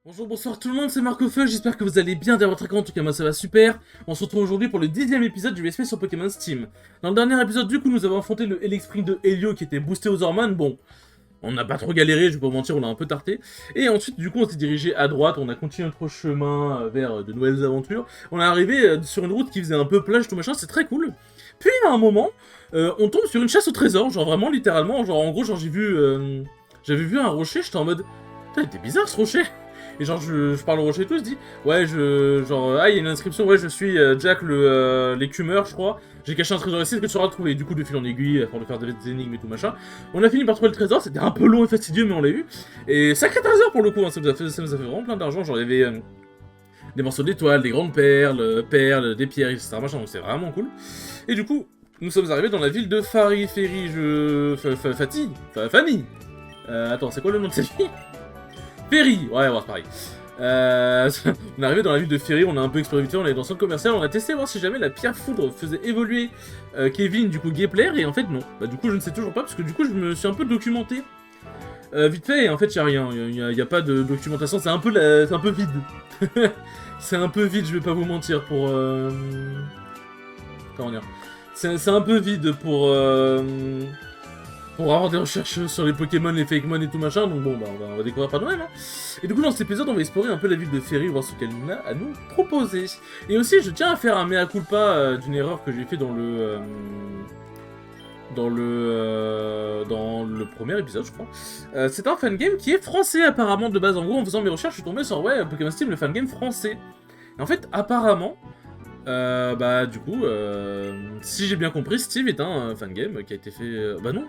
Bonjour, bonsoir tout le monde, c'est Marco-Feu, j'espère que vous allez bien, d'avoir très content, en tout cas moi ça va super. On se retrouve aujourd'hui pour le 10e épisode du SP sur Pokémon Steam. Dans le dernier épisode du coup nous avons affronté le Elexprint de Helio qui était boosté aux hormones, bon, on n'a pas trop galéré, je vais pas vous mentir, on a un peu tarté. Et ensuite du coup on s'est dirigé à droite, on a continué notre chemin vers de nouvelles aventures. On est arrivé sur une route qui faisait un peu plage tout machin, c'est très cool. Puis à un moment, on tombe sur une chasse au trésor, genre vraiment littéralement, genre en gros genre j'avais vu un rocher, j'étais en mode, putain il était bizarre ce rocher. Et genre, je parle au rocher et tout, je dis, ouais, ah, il y a une inscription, ouais, je suis Jack l'écumeur, je crois. J'ai caché un trésor ici, est-ce que tu sauras le trouver? Du coup, de fil en aiguille, afin de faire des énigmes et tout machin. On a fini par trouver le trésor, c'était un peu long et fastidieux, mais on l'a eu. Et sacré trésor pour le coup, hein, ça nous a fait vraiment plein d'argent. Genre, il y avait des morceaux d'étoiles, des grandes perles, des pierres, etc. Machin, donc c'est vraiment cool. Et du coup, nous sommes arrivés dans la ville de Fanny. Attends, c'est quoi le nom de cette ville? Ferry, ouais, c'est pareil. On est arrivé dans la ville de Ferry, on a un peu exploré vite fait, on est allé dans le centre commercial, on a testé voir si jamais la pierre foudre faisait évoluer Kevin, du coup Gepler, et en fait non. Bah du coup je ne sais toujours pas, parce que du coup je me suis un peu documenté vite fait, et en fait il y a rien, il y a pas de documentation, c'est un peu vide. C'est un peu vide, je vais pas vous mentir, comment dire. C'est un peu vide pour avoir des recherches sur les Pokémon, les Fakemon et tout machin, donc bon, bah on va découvrir par nous-mêmes. Hein. Et du coup, dans cet épisode, on va explorer un peu la ville de Ferry, voir ce qu'elle a à nous proposer. Et aussi, je tiens à faire un mea culpa d'une erreur que j'ai fait dans le premier épisode, je crois. C'est un fangame qui est français, apparemment, de base. En gros, en faisant mes recherches, je suis tombé sur, ouais, Pokémon Steam, le fangame français. Et en fait, apparemment... bah du coup, si j'ai bien compris, Steve est un fangame qui a été fait... bah non,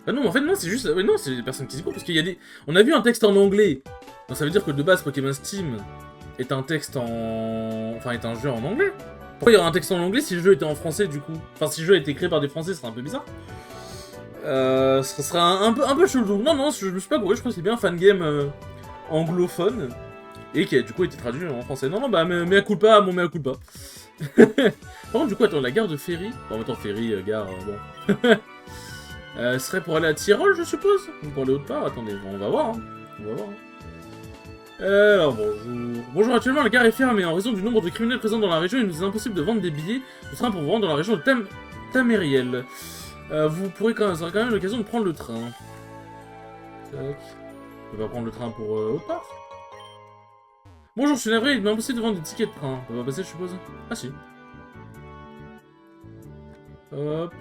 ah non, mais en fait, non, c'est juste. Ouais, non, c'est des personnes qui s'y courent parce qu'il y a des. On a vu un texte en anglais. Donc ça veut dire que de base, Pokémon Steam est un texte en. Enfin, est un jeu en anglais. Pourquoi il y aurait un texte en anglais si le jeu était en français du coup? Enfin, si le jeu a été créé par des français, ce serait un peu bizarre. Ce serait un peu chelou. Non, non, je me suis pas gouré, je crois que c'est bien un fangame anglophone. Et qui a du coup été traduit en français. Non, non, bah, mea culpa, mon mea culpa. Par contre, du coup, attends, la gare de Ferry. Bon, attends, Ferry, gare, bon. Ce serait pour aller à Tyrol, je suppose? Ou pour aller autre part? Attendez, on va voir. Hein. On va voir. Alors, bonjour. Bonjour, actuellement, la gare est fermée. En raison du nombre de criminels présents dans la région, il nous est impossible de vendre des billets de train pour vous rendre dans la région de Tamériel. Vous aurez quand même l'occasion de prendre le train. Tac. On va prendre le train pour autre part. Bonjour, je suis navré, il m'est impossible de vendre des tickets de train. Ça va passer, je suppose? Ah, si. Hop.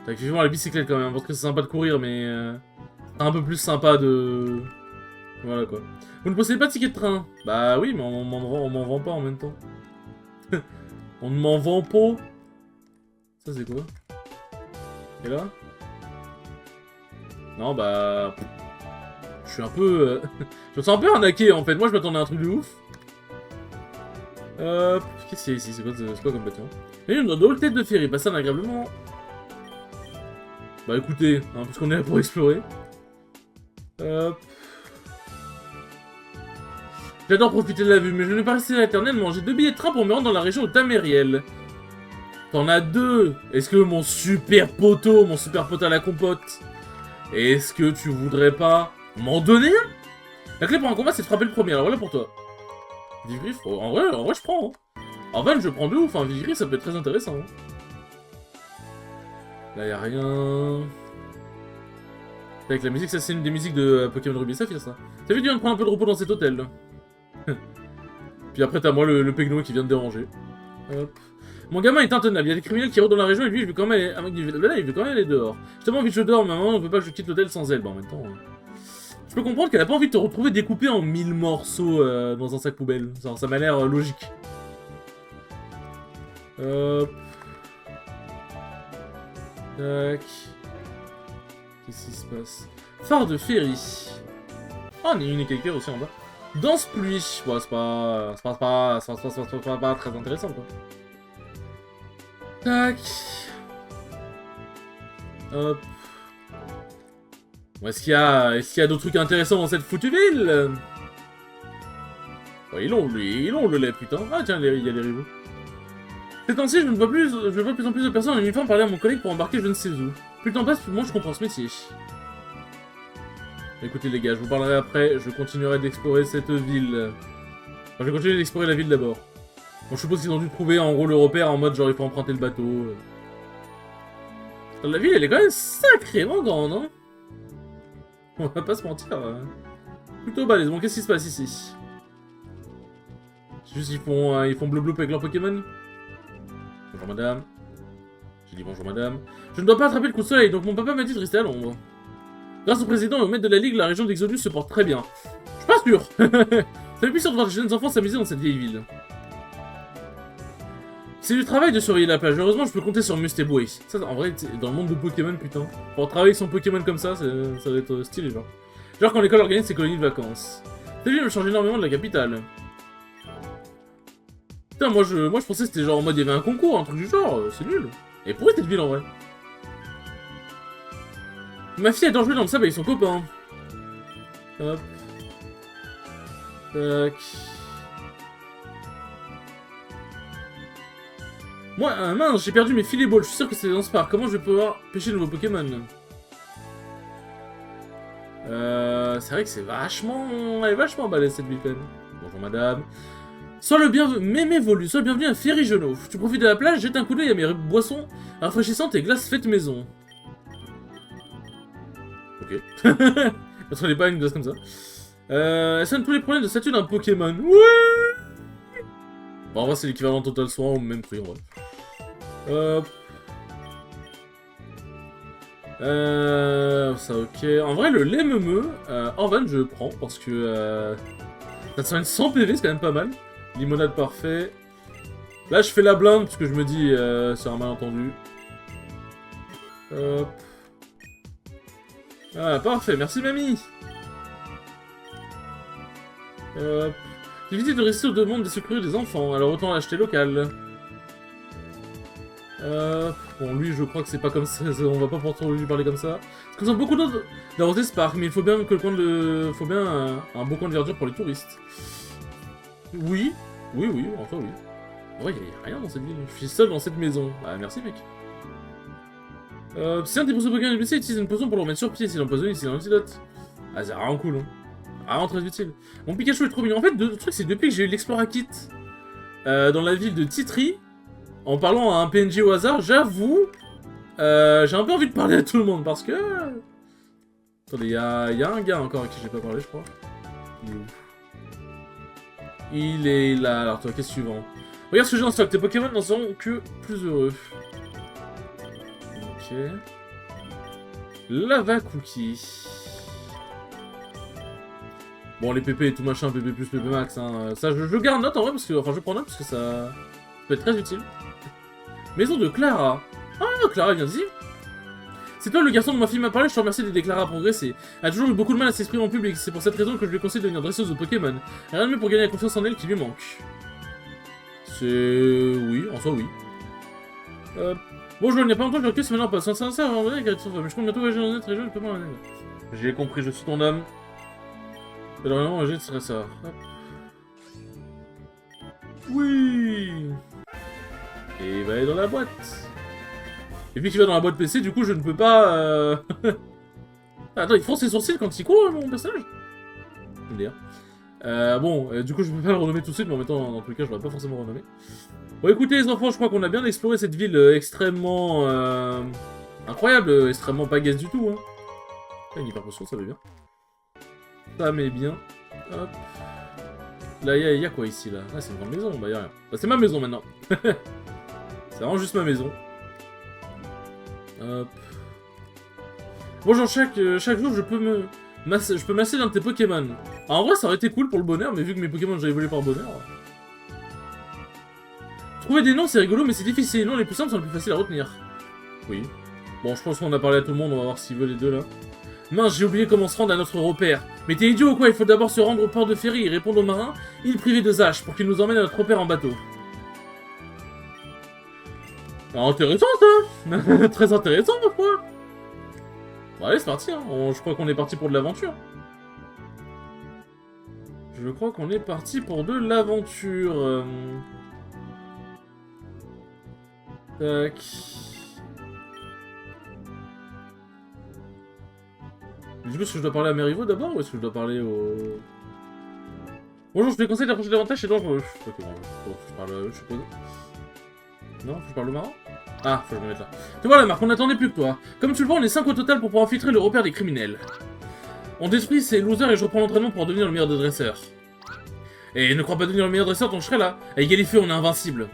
T'as vivement la bicyclette quand même, parce que c'est sympa de courir, mais c'est un peu plus sympa de... Voilà quoi. Vous ne possédez pas de ticket de train? Bah oui, mais on m'en vend pas en même temps. On ne m'en vend pas. Ça c'est quoi? Et là? Non bah... Je suis un peu... je me sens un peu arnaqué en fait, moi je m'attendais à un truc de ouf. Qu'est-ce qu'il y a ici? C'est quoi comme bâtiment? Il y a une drôle tête de ferry, passe un agréablement... Bah écoutez, hein, parce qu'on est là pour explorer. J'adore profiter de la vue, mais je ne vais pas rester éternellement. J'ai 2 billets de train pour me rendre dans la région de Tamériel. T'en as 2. Est-ce que mon super poteau à la compote, est-ce que tu voudrais pas m'en donner un? La clé pour un combat, c'est de frapper le premier. Alors voilà pour toi. Vivriff, oh, en vrai, je prends. Hein. En van, je prends de ouf. Hein. Vivriff, ça peut être très intéressant. Hein. Là, y'a rien. Avec la musique, ça c'est une des musiques de Pokémon Ruby Saphir, ça. T'as vu, tu viens de prendre un peu de repos dans cet hôtel. Puis après, t'as moi le pegno qui vient de déranger. Hop. Mon gamin est intenable, il y a des criminels qui rôdent dans la région et lui, il veut quand même aller dehors. J'ai tellement envie que je dors, mais maman ne veut pas que je quitte l'hôtel sans elle. Bah, en même temps... Je peux comprendre qu'elle a pas envie de te retrouver découpé en 1000 morceaux dans un sac poubelle. Ça m'a l'air logique. Hop. Tac. Qu'est-ce qui se passe? Phare de Ferry. Oh, on est une écaillère aussi en bas. Danse pluie. Bon, c'est pas très intéressant, quoi. Tac. Hop. Bon, est-ce qu'il y a d'autres trucs intéressants dans cette foutue ville? Oh, il est long, le lait, putain. Ah, tiens, il y a les rivaux. Ces temps-ci, je vois de plus en plus de personnes en uniforme parler à mon collègue pour embarquer je ne sais où. Plus le temps passe, plus moi je comprends ce métier. Écoutez les gars, je vous parlerai après, je continuerai d'explorer cette ville. Enfin, je vais continuer d'explorer la ville d'abord. Bon, je suppose qu'ils ont dû trouver en gros le repère en mode genre il faut emprunter le bateau. La ville elle est quand même sacrément grande, hein. On va pas se mentir. Plutôt balèze. Bon, qu'est-ce qui se passe ici? C'est juste ils font bleu avec leur Pokémon. Bonjour madame. J'ai dit bonjour madame. Je ne dois pas attraper le coup de soleil, donc mon papa m'a dit de rester à l'ombre. Grâce au président et au maître de la ligue, la région d'Exodus se porte très bien. Je suis pas sûr. Ça fait plaisir de voir des jeunes enfants s'amuser dans cette vieille ville. C'est du travail de surveiller la plage. Heureusement, je peux compter sur Must et Boy. Ça, en vrai, dans le monde de Pokémon, putain. Pour travailler son Pokémon comme ça, ça va être stylé, genre. Genre quand l'école organise ses colonies de vacances. Cette ville me change énormément de la capitale. Putain, moi je pensais que c'était genre en mode il y avait un concours, un truc du genre. C'est nul. Et pourquoi cette ville en vrai? Ma fille adore jouer dans le sable avec son copain. Hop. Tac. Moi, mince, j'ai perdu mes filets balls. Je suis sûr que c'est dans ce parc. Comment je vais pouvoir pêcher de nouveaux Pokémon? C'est vrai que c'est vachement... Elle est vachement balèze cette ville quand même. Bonjour madame. Sois le bienvenu... Mémévolu, sois le bienvenu à Ferry Genot. Tu profites de la plage, jette un coup d'œil à mes boissons rafraîchissantes et glaces faites maison. Ok. Parce qu'on n'est pas une glace comme ça. Elle soigne tous les problèmes de statut d'un Pokémon. Ouais. Bon, en vrai, c'est l'équivalent Total Soin au même prix, en vrai. Ça ok. En vrai, le lait meumeux, en van, je prends parce que ça soigne 100 PV, c'est quand même pas mal. Limonade parfait. Là, je fais la blinde parce que je me dis, c'est un malentendu. Hop. Ah, parfait, merci mamie. Hop. Difficile de résister aux demandes des secourir des enfants, alors autant l'acheter local. Bon, lui, je crois que c'est pas comme ça, on va pas pourtant lui parler comme ça. Parce qu'on a beaucoup d'autres d'arroser ce parc, mais il faut bien que le coin de... faut bien un beau coin de verdure pour les touristes. Oui, oui, enfin oui. En vrai, il y a rien dans cette ville, je suis seul dans cette maison. Bah, merci, mec. Si un des poissons Pokémon est blessé, utilise une potion pour le remettre sur pied, s'il empoisonne, c'est un antidote. Ah, c'est vraiment cool, hein. Vraiment très utile. Mon Pikachu est trop mignon. En fait, le truc, c'est que depuis que j'ai eu l'Explora Kit dans la ville de Titri, en parlant à un PNJ au hasard, j'avoue, j'ai un peu envie de parler à tout le monde parce que... Attendez, il y a un gars encore à qui j'ai pas parlé, je crois. Il est où? Il est là. Alors, toi, qu'est-ce suivant? Regarde ce que j'ai en stock. Tes Pokémon n'en seront que plus heureux. Ok. Lava Cookie. Bon, les PP et tout machin, PP+, PP max, hein. Ça, je garde note en vrai, parce que... Enfin, je prends note parce que ça peut être très utile. Maison de Clara. Ah, Clara vient d'ici. C'est toi le garçon dont ma fille m'a parlé, je te remercie d'aider Clara à progresser. Elle a toujours eu beaucoup de mal à s'exprimer en public, c'est pour cette raison que je lui conseille de devenir dresseuse de Pokémon. Rien de mieux pour gagner la confiance en elle qui lui manque. C'est... oui, en soi oui. Bon, je vois, il n'y a pas longtemps que je recule, c'est maintenant pas sincère, mais je compte bientôt voyager dans une autre région, je peux pas m'en aller. J'ai compris, je suis ton âme. Alors vraiment, je serait ça. Hop. Oui. Et il va aller dans la boîte. Et puis qu'il va dans la boîte PC, du coup, je ne peux pas... Attends, il fronce ses sourcils quand il court, mon personnage? Bon, du coup, je peux pas le renommer tout de suite, mais en même temps, dans tous les cas, je ne vais pas forcément renommer. Bon, écoutez, les enfants, je crois qu'on a bien exploré cette ville extrêmement... incroyable, extrêmement pas gaze du tout, hein. Une hyper potion, ça va bien. Ça met bien. Hop. Là, il y a quoi ici, là? Ah, c'est une grande maison, bah y'a rien. Bah, c'est ma maison, maintenant. C'est vraiment juste ma maison. Hop. Bon, genre, chaque jour, je peux masser l'un de tes Pokémon. Alors, en vrai, ça aurait été cool pour le bonheur, mais vu que mes Pokémon, j'ai évolué par bonheur... Trouver des noms, c'est rigolo, mais c'est difficile. Les noms les plus simples sont les plus faciles à retenir. Oui. Bon, je pense qu'on a parlé à tout le monde, on va voir s'ils veulent les deux, là. Mince, j'ai oublié comment se rendre à notre repère. Mais t'es idiot ou quoi? Il faut d'abord se rendre au port de Ferry et répondre aux marins, île privée de Zash, pour qu'ils nous emmènent à notre repère en bateau. Ah, intéressant, ça. Très intéressant, ma foi. Bon, allez, c'est parti, hein. Je crois qu'on est parti pour de l'aventure. Je crois qu'on est parti pour de l'aventure. Tac. Du coup, est-ce que je dois parler à mes rivaux d'abord ou est-ce que je dois parler au... Bonjour, je te conseille d'approcher davantage, c'est dangereux. Ok, bon, je parle, je suppose. Non, faut que je parle au marin. Ah, faut que je me mette là. Te voilà, Marc, on n'attendait plus que toi. Comme tu le vois, on est 5 au total pour pouvoir infiltrer le repère des criminels. On détruit ces losers et je reprends l'entraînement pour devenir le meilleur des dresseurs. Et ne crois pas devenir le meilleur dresseur, donc je serai là. À égalité, on est invincible.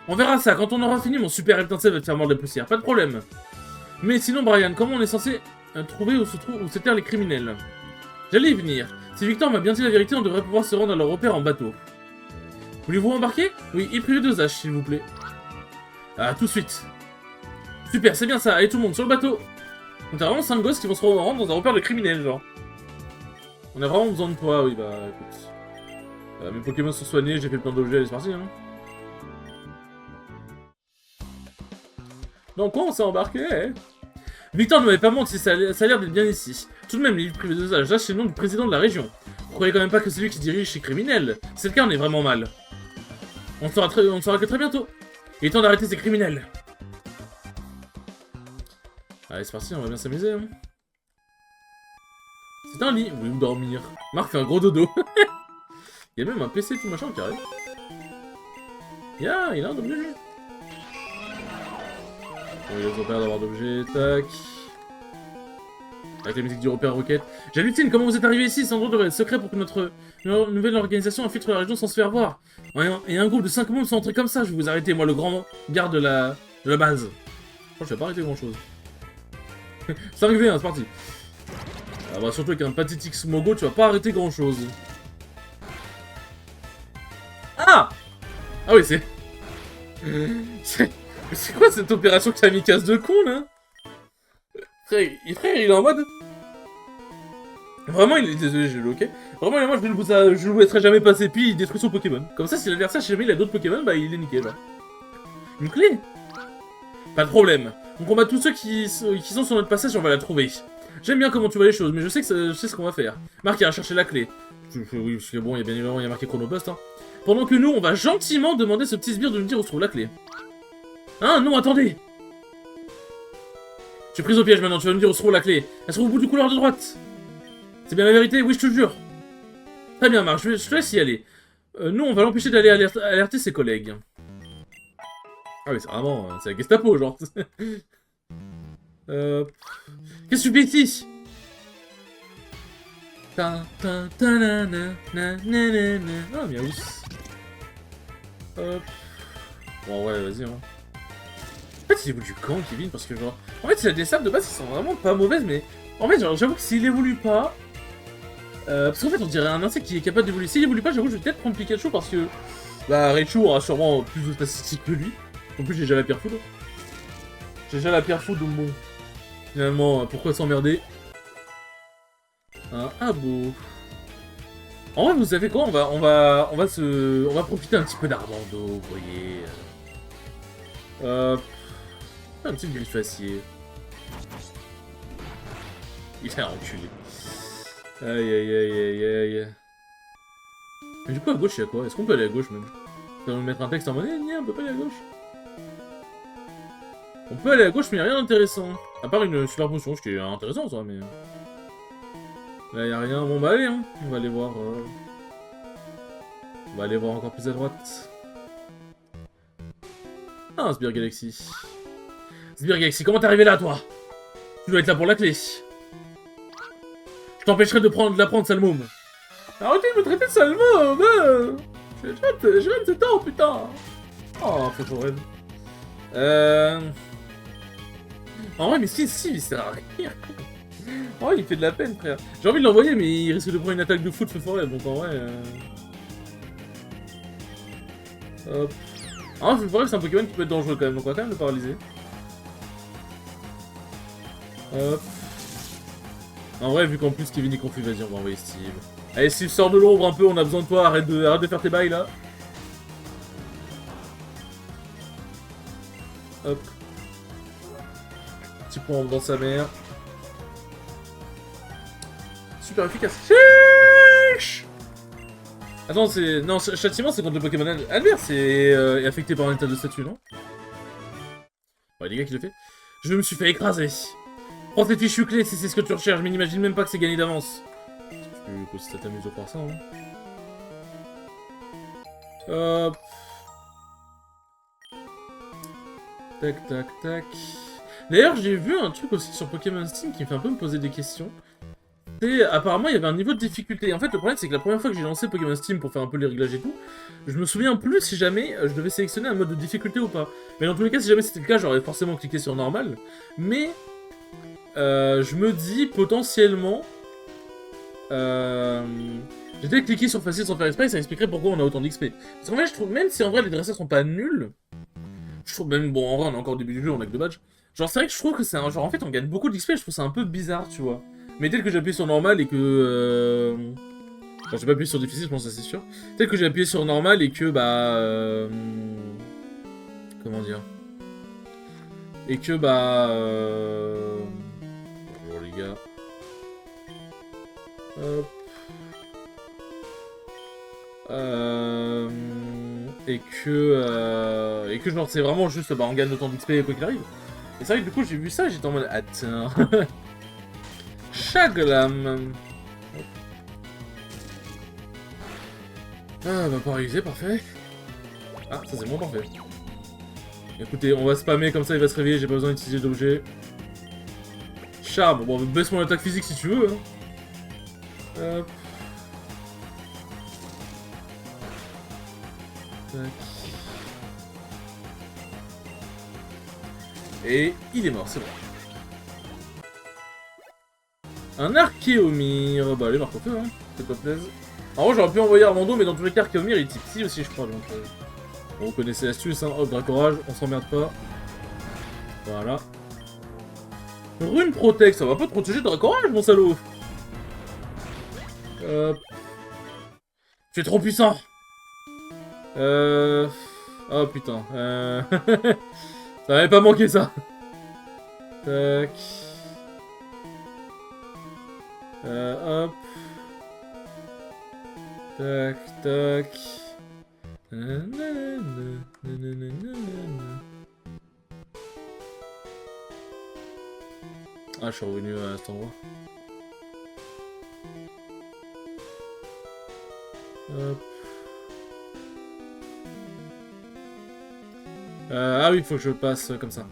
On verra ça, quand on aura fini, mon super étincelle va te faire mordre la poussière, pas de problème. Mais sinon, Brian, comment on est censé trouver où se terrent les criminels? J'allais y venir. Si Victor m'a bien dit la vérité, on devrait pouvoir se rendre à leur repère en bateau. Voulez-vous embarquer? Oui, et privé 2H, s'il vous plaît. Ah, tout de suite. Super, c'est bien ça. Allez, tout le monde, sur le bateau. On a vraiment 5 gosses qui vont se rendre dans un repère de criminels, genre. On a vraiment besoin de toi, oui, bah, écoute. Mes Pokémon sont soignés, j'ai fait plein d'objets, allez, c'est parti, hein. Dans quoi on s'est embarqué, hein? Victor ne m'avait pas menti, ça a l'air d'être bien ici. Tout de même, les livres privés de Zage, là, c'est le nom du président de la région. Vous croyez quand même pas que c'est lui qui dirige chez criminels? C'est le cas, on est vraiment mal. On saura que très bientôt. Il est temps d'arrêter ces criminels. Allez, c'est parti, on va bien s'amuser, hein. C'est un lit, vous voulez me dormir. Marc fait un gros dodo. Il y a même un PC tout machin qui arrive. Il a un objet. Bon, il y a des repères d'avoir d'objets, tac. Avec la musique du repère roquette. J'hallucine, comment vous êtes arrivé ici? Sans doute devrait être secret pour que notre nouvelle organisation infiltre la région sans se faire voir. Et un groupe de 5 membres sont entrés comme ça, je vais vous arrêter, moi le grand garde de la base. Je vais pas arrêter grand chose. 5v1, c'est parti. Ah bah surtout avec un pathétique Smogo, tu vas pas arrêter grand chose. Ah! Ah oui, c'est... C'est quoi cette opération kamikaze de con, là? Frère, il est en mode... Vraiment, il est... Désolé, j'ai le ok. Vraiment, il est en mode, je le laisserai jamais passer, puis il détruit son Pokémon. Comme ça, si l'adversaire, si jamais il a d'autres Pokémon, bah il est nickel, là. Une clé? Pas de problème. On combat tous ceux qui sont sur notre passage et on va la trouver. J'aime bien comment tu vois les choses, mais je sais ce qu'on va faire. Marc ira chercher la clé. Oui, parce que bon, il y a bien évidemment, il y a marqué Chronopost, hein. Pendant que nous, on va gentiment demander ce petit sbire de nous dire où se trouve la clé. Hein, non, attendez! Je suis prise au piège maintenant, tu vas me dire où se trouve la clé. Elle se trouve au bout du couloir de droite. C'est bien la vérité? Oui, je te jure. Très bien, Marc, je te laisse y aller. Nous, on va l'empêcher d'aller alerter ses collègues. Ah oui, c'est vraiment... c'est la Gestapo, genre. Qu'est-ce que tu fais ici? Ah, miaou. Bon, ouais, vas-y, hein. En fait, il évolue quand, Kevin? Parce que, genre... En fait, il a des sables de base qui sont vraiment pas mauvaises, mais... En fait, genre, j'avoue que s'il évolue pas... parce qu'en fait, on dirait un insecte qui est capable d'évoluer. S'il évolue pas, j'avoue, je vais peut-être prendre Pikachu parce que... Bah, Raichu aura sûrement plus de statistiques que lui. En plus, j'ai déjà la pierre foudre. J'ai déjà la pierre foudre, donc bon... Finalement, pourquoi s'emmerder? Ah bon... En vrai, vous savez quoi? On va profiter un petit peu d'Armando, vous voyez... Un petit griffacier. Il a enculé. Aïe aïe aïe aïe aïe. Mais du coup, à gauche, il y a quoi? Est-ce qu'on peut aller à gauche même? On peut mettre un texte en mode, on peut pas aller à gauche. On peut aller à gauche, mais il n'y a rien d'intéressant. À part une super potion, ce qui est intéressant, ça, mais... Là, il n'y a rien. Bon, bah allez, hein. On va aller voir... On va aller voir encore plus à droite. Ah, Sbire Galaxy. Sbire Galaxy, comment t'es arrivé là, toi? Tu dois être là pour la clé. Je t'empêcherai de la prendre, sale môme. Arrêtez de me traiter de sale môme. J'ai 27 ans, putain. Oh, faut ton rêve. En vrai, mais si, il sert à rien. Oh, il fait de la peine, frère. J'ai envie de l'envoyer, mais il risque de prendre une attaque de foot fait forêt, donc en vrai... Hop. Ah, fait forêt, c'est un Pokémon qui peut être dangereux quand même, donc on va quand même le paralyser. Hop. En vrai, vu qu'en plus Kevin est confus, vas-y, on va envoyer Steve. Allez, Steve, sors de l'ombre un peu, on a besoin de toi, arrête de faire tes bails là. Hop. Petit point dans sa mère. Super efficace. Chiche. Attends, c'est... Non, châtiment, c'est contre le Pokémon adverse et affecté par un état de statut, non? Ouais, les gars qui le fait. Je me suis fait écraser. Prends tes fichues clés si c'est ce que tu recherches, mais n'imagine même pas que c'est gagné d'avance. Du coup, si ça t'amuse de faire ça, hein. Hop. Tac, tac, tac. D'ailleurs, j'ai vu un truc aussi sur Pokémon Steam qui me fait un peu me poser des questions. Et apparemment, il y avait un niveau de difficulté. En fait, le problème, c'est que la première fois que j'ai lancé Pokémon Steam pour faire un peu les réglages et tout, je me souviens plus si jamais je devais sélectionner un mode de difficulté ou pas. Mais dans tous les cas, si jamais c'était le cas, j'aurais forcément cliqué sur normal. Mais je me dis potentiellement... j'ai peut-être cliqué sur facile sans faire exprès, ça expliquerait pourquoi on a autant d'XP. Parce qu'en fait, je trouve, même si en vrai les dresseurs sont pas nuls, je trouve même, bon, en vrai, on est encore au début du jeu, on a que de badge. Genre, c'est vrai que je trouve que c'est un genre, en fait, on gagne beaucoup d'XP, je trouve ça un peu bizarre, tu vois. Mais tel que j'ai appuyé sur normal et que... Genre, j'ai pas appuyé sur difficile, je pense que ça c'est sûr. Tel que j'ai appuyé sur normal et que, bah... Comment dire? Et que, bah... Bonjour les gars. Hop. Et que genre, c'est vraiment juste, bah, on gagne autant d'XP quoi qu'il arrive. Et c'est vrai que du coup, j'ai vu ça, j'étais en mode, attends... Chaglam. Ah, bah, pas réalisé, parfait. Ah, ça c'est moins parfait. Écoutez, on va spammer comme ça, il va se réveiller, j'ai pas besoin d'utiliser d'objets. Charme, bon, baisse mon attaque physique si tu veux. Hein. Hop. Tac. Et il est mort, c'est bon. Un Archéomir. Bah allez, marque au feu, hein. C'est pas plaisir. En vrai, j'aurais pu envoyer Armando, mais dans tous les cas, Archéomir, il est type psy aussi, je crois. Donc, bon, vous connaissez l'astuce, hein. Hop, Dracorage, on s'emmerde pas. Voilà. Rune Protect, ça va pas te protéger de Dracorage, mon salaud. Hop. Tu es trop puissant. Oh putain. Ça m'avait pas manqué ça. Tac. Hop. Tac, tac. Ah, je suis revenu à cet endroit. Hop. Ah oui, il faut que je passe comme ça.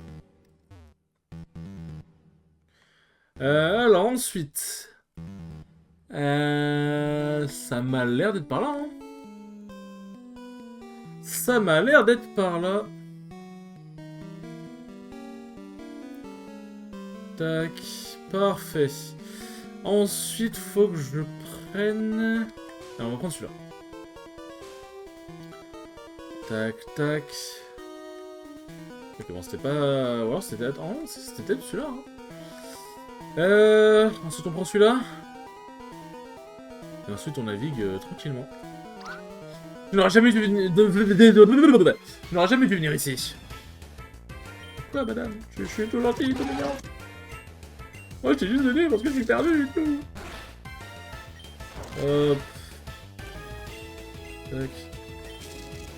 Alors ensuite... ça m'a l'air d'être par là, hein. Ça m'a l'air d'être par là. Tac, parfait. Ensuite, faut que je prenne... Alors, on va prendre celui-là. Tac, tac. Ok, bon, c'était pas... Ou alors c'était... Oh, c'était peut-être celui-là, hein. Ensuite, on prend celui-là. Et ensuite, on navigue tranquillement. Tu n'auras jamais dû venir... Tu n'auras jamais dû venir ici. Pourquoi, madame? Je suis tout gentil, tout mignon. Moi, je t'ai juste donné parce que je suis perdu et tout. Hop. Tac.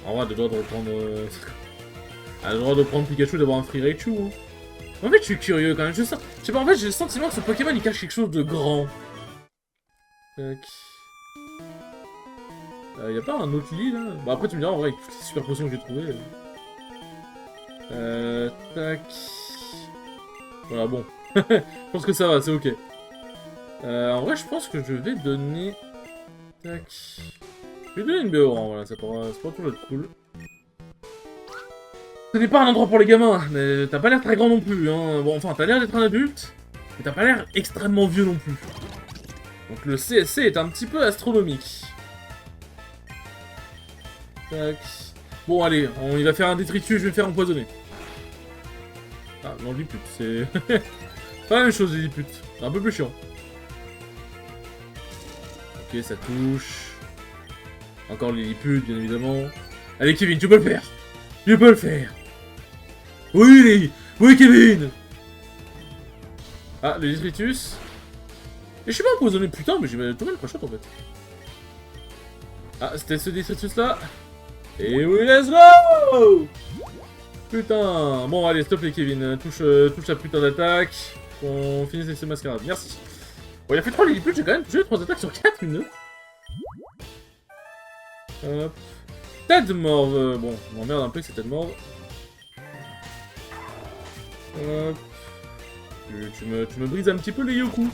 En vrai, elle a le droit de reprendre... Elle a le droit de prendre Pikachu, d'avoir un free Raichu. Hein. En fait, je suis curieux quand même. Je sais pas, en fait, j'ai le sentiment que ce Pokémon, il cache quelque chose de grand. Tac. Y'a pas un autre lit, là? Bah après, tu me diras, en vrai, avec toutes les super potions que j'ai trouvées... Tac... Voilà, bon. Je pense que ça va, c'est ok. En vrai, je pense que je vais donner... Tac... Je vais donner une Béoran, voilà, ça pourra toujours être cool. Ce n'est pas un endroit pour les gamins, mais t'as pas l'air très grand non plus, hein. Bon, enfin, t'as l'air d'être un adulte, mais t'as pas l'air extrêmement vieux non plus. Donc le CSC est un petit peu astronomique. Tac... Bon, allez, il va faire un détritus, je vais me faire empoisonner. Ah, non, Lilliput, c'est... pas la même chose, Lilliput. C'est un peu plus chiant. Ok, ça touche. Encore Lilliput, bien évidemment. Allez, Kevin, tu peux le faire. Tu peux le faire. Oui, oui, Kevin. Ah, le détritus. Et je suis pas empoisonné, putain, mais j'ai tombé le crochet en fait. Ah, c'était ce détritus là. Et oui, let's go. Putain. Bon, allez, stop les Kevin. Touche la putain d'attaque. qu'on finisse avec ce mascarade. Merci. Bon, il a fait 3 Lilliput, j'ai quand même tué 3 attaques sur 4 minutes. Hop. Tête morve. Bon, on m'emmerde un peu que c'est tête morve. Hop. Tu me brises un petit peu les Yoku.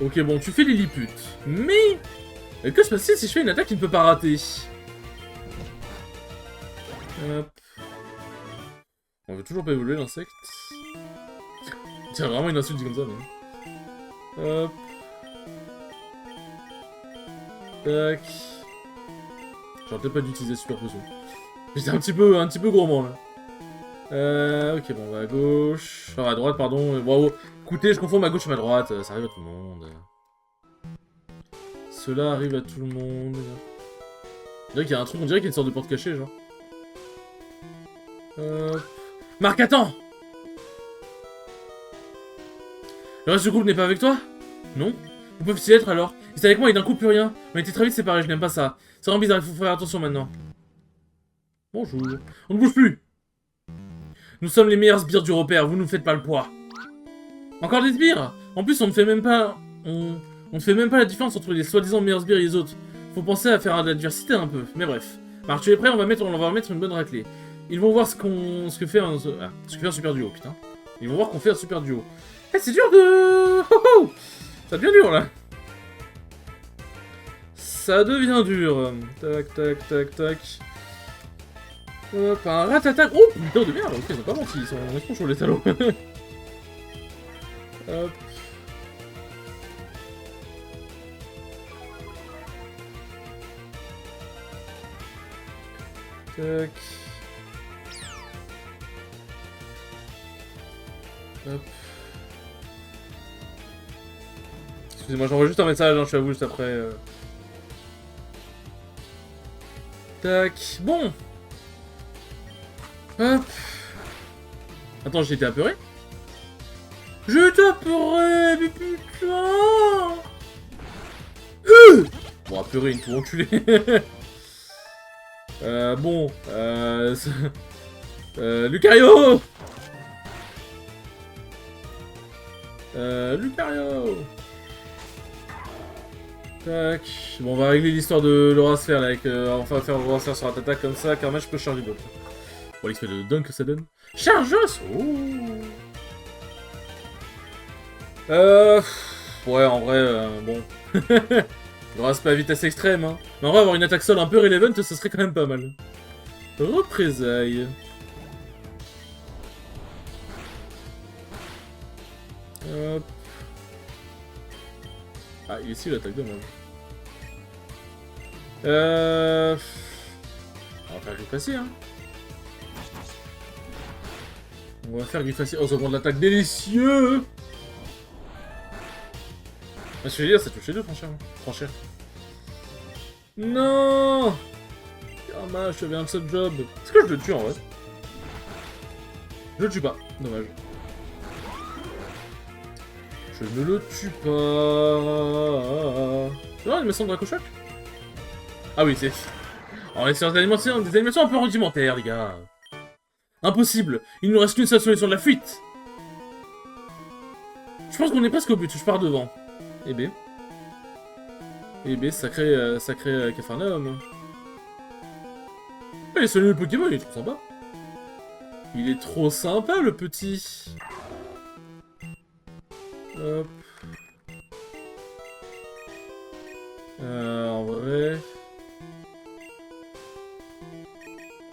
Ok, bon, tu fais Lilliput. Mais... que se passe-t-il si je fais une attaque qui ne peut pas rater? Hop. On veut toujours pas évoluer l'insecte. C'est vraiment une insulte dit comme ça, mais... Hop. Tac. J'aurais peut-être pas dû utiliser super potion. J'étais un petit peu gourmand là. Ok, bon, on va à gauche. Enfin, à droite, pardon. Bon, écoutez, je confonds ma gauche et ma droite. Ça arrive à tout le monde. Cela arrive à tout le monde. On dirait qu'il y a un truc, on dirait qu'il y a une sorte de porte cachée, genre. Marc, attends! Le reste du groupe n'est pas avec toi? Non? Vous peuvent s'y être alors? Il était avec moi et d'un coup plus rien. On était très vite séparés, je n'aime pas ça. C'est vraiment bizarre, il faut faire attention maintenant. Bonjour. On ne bouge plus! Nous sommes les meilleurs sbires du repère, vous ne nous faites pas le poids. Encore des sbires? En plus, on ne fait même pas... On ne fait même pas la différence entre les soi-disant meilleurs sbires et les autres. Faut penser à faire de la diversité un peu. Mais bref. Marc, tu es prêt? On va mettre une bonne raclée. Ils vont voir ce que fait un super duo, putain. Ils vont voir qu'on fait un super duo. Eh, c'est dur de... Oh, oh, ça devient dur, là. Ça devient dur. Tac, tac, tac, tac. Hop, un rat-attaque. Oh, putain de merde. Ok, ils ont pas menti. Ils sont chauds, les salauds. Hop. Tac. Hop. Excusez-moi, j'envoie juste un message, hein, je suis à vous juste après. Tac. Bon. Hop. Attends, j'ai été apeuré? J'ai été apeuré, mais putain. Bon, apeuré, une tour enculé. Bon. Lucario. Lucario. Tac. Bon, on va régler l'histoire de Laura Sphère là, avec on va faire Laura Sphère sur un attaque comme ça, car moi je peux charger d'autres. Bon, l'XP de dunk que ça donne. Chargeuse. Ouais, en vrai, bon. Il reste pas à vitesse extrême, hein. Mais en vrai, avoir une attaque seule un peu relevant, ce serait quand même pas mal. Représailles. Hop. Ah, il est ici l'attaque, dommage. On va faire griffe facile, hein. On va faire griffe facile. Oh, ça prend de l'attaque délicieux. Ah, je veux dire, ça touche les deux, franchir. Non. Dommage, je fais un seul job. Est-ce que je le tue en vrai? Je le tue pas, dommage. Je ne le tue pas. Non, il me semble Dracochoc. Ah oui, c'est... On est sur des animations un peu rudimentaires, les gars. Impossible. Il ne nous reste qu'une seule solution de la fuite. Je pense qu'on est presque au but. Je pars devant. Et B. Et B, sacré Capharnaüm. Et celui le Pokémon, il est trop sympa. Il est trop sympa, le petit. Hop. En vrai...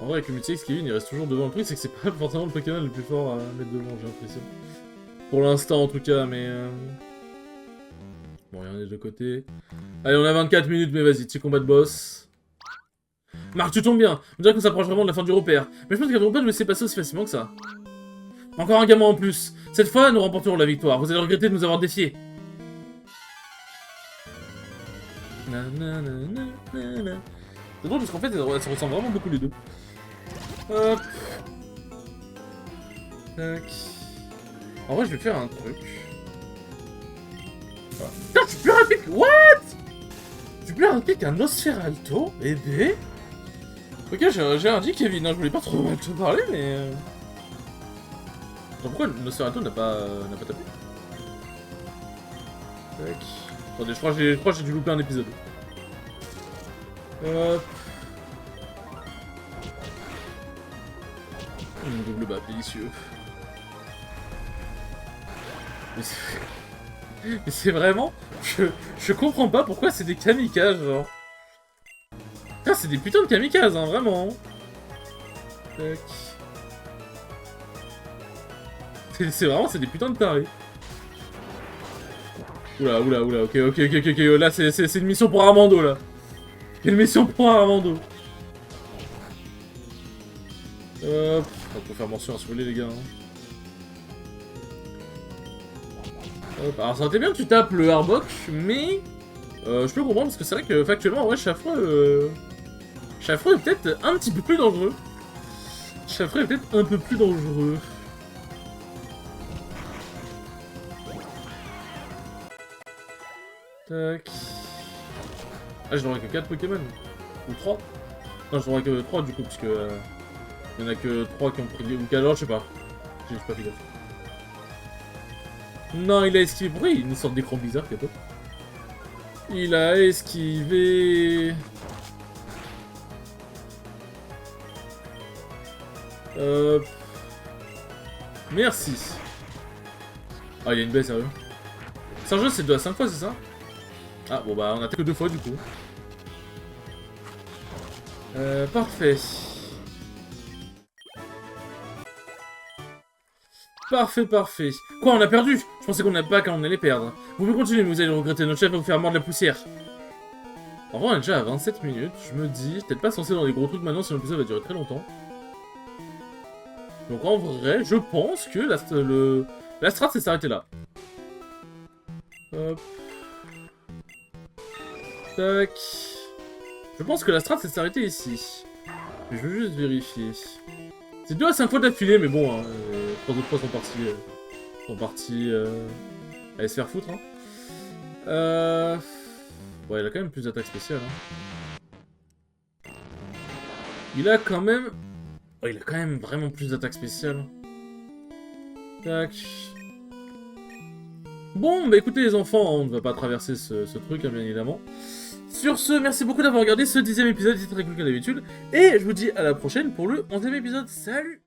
En vrai, avec le Multi-X, Kevin, il reste toujours devant. Le truc, c'est que c'est pas forcément le Pokémon le plus fort à mettre devant, j'ai l'impression. Pour l'instant, en tout cas, mais... Bon, il y en a des deux côtés. Allez, on a 24 minutes, mais vas-y, petit combat de boss. Marc, tu tombes bien. On dirait qu'on s'approche vraiment de la fin du repère. Mais je pense qu'il ne va pas nous laisser passer aussi facilement que ça. Encore un gamin en plus. Cette fois, nous remporterons la victoire. Vous allez regretter de nous avoir défiés. C'est drôle parce qu'en fait, elles se ressemblent vraiment beaucoup les deux. Hop. Tac. En vrai, je vais faire un truc. Voilà. Putain, je suis plus rapide que... What? Je suis plus rapide qu'un Nosferalto, bébé. Ok, j'ai un dit Kevin, hein, je voulais pas trop mal te parler, mais... Pourquoi Nosferatu n'a pas tapé? Tac. Attendez, je crois que j'ai dû louper un épisode. Hop. Double bas, délicieux. Mais c'est vraiment... Je comprends pas pourquoi c'est des kamikazes, genre. Putain, c'est des putains de kamikazes, hein, vraiment. Tac. C'est vraiment, c'est des putains de tarés. Oula, ok, là, c'est une mission pour Armando, là. Une mission pour Armando. Hop, on peut faire mention à ce volet, les gars. Hein. Hop, alors ça aurait été bien que tu tapes le Harbok, mais... je peux comprendre, parce que c'est vrai que, factuellement, ouais, Chafreux est peut-être un petit peu plus dangereux. Chafreux est peut-être un peu plus dangereux. Tac. Ah, je n'aurai que 4 Pokémon. Ou 3. Non, je n'aurai que 3 du coup, puisque... il n'y en a que 3 qui ont pris... Ou 4, je sais pas. J'ai pas fait gaffe. Non, il a esquivé. Pourquoi il y a une sorte d'écran bizarre, Kato? Il a esquivé... Merci. Ah, il y a une baisse, sérieux. C'est un jeu, c'est 2 à 5 fois, c'est ça? Ah, bon bah, on a que 2 fois, du coup. Parfait. Parfait. Quoi, on a perdu? Je pensais qu'on n'avait pas quand on allait perdre. Vous pouvez continuer, mais vous allez regretter. Notre chef va vous faire mordre la poussière. En vrai, on est déjà à 27 minutes. Je me dis, peut-être pas censé dans les gros trucs maintenant, sinon l'épisode va durer très longtemps. Donc en vrai, je pense que la strat s'est s'arrêter là. Hop. Tac. Je pense que la strat s'est s'arrêter ici. Je veux juste vérifier. C'est 2 à 5 fois d'affilée, mais bon, hein, 3 autres fois sont partis aller se faire foutre. Hein. Ouais, il a quand même plus d'attaque spéciale. Hein. Il a quand même... Oh, il a quand même vraiment plus d'attaque spéciale. Tac. Bon, bah écoutez les enfants, on ne va pas traverser ce truc, hein, bien évidemment. Sur ce, merci beaucoup d'avoir regardé ce 10e épisode, c'était très cool comme d'habitude. Et je vous dis à la prochaine pour le 11e épisode. Salut!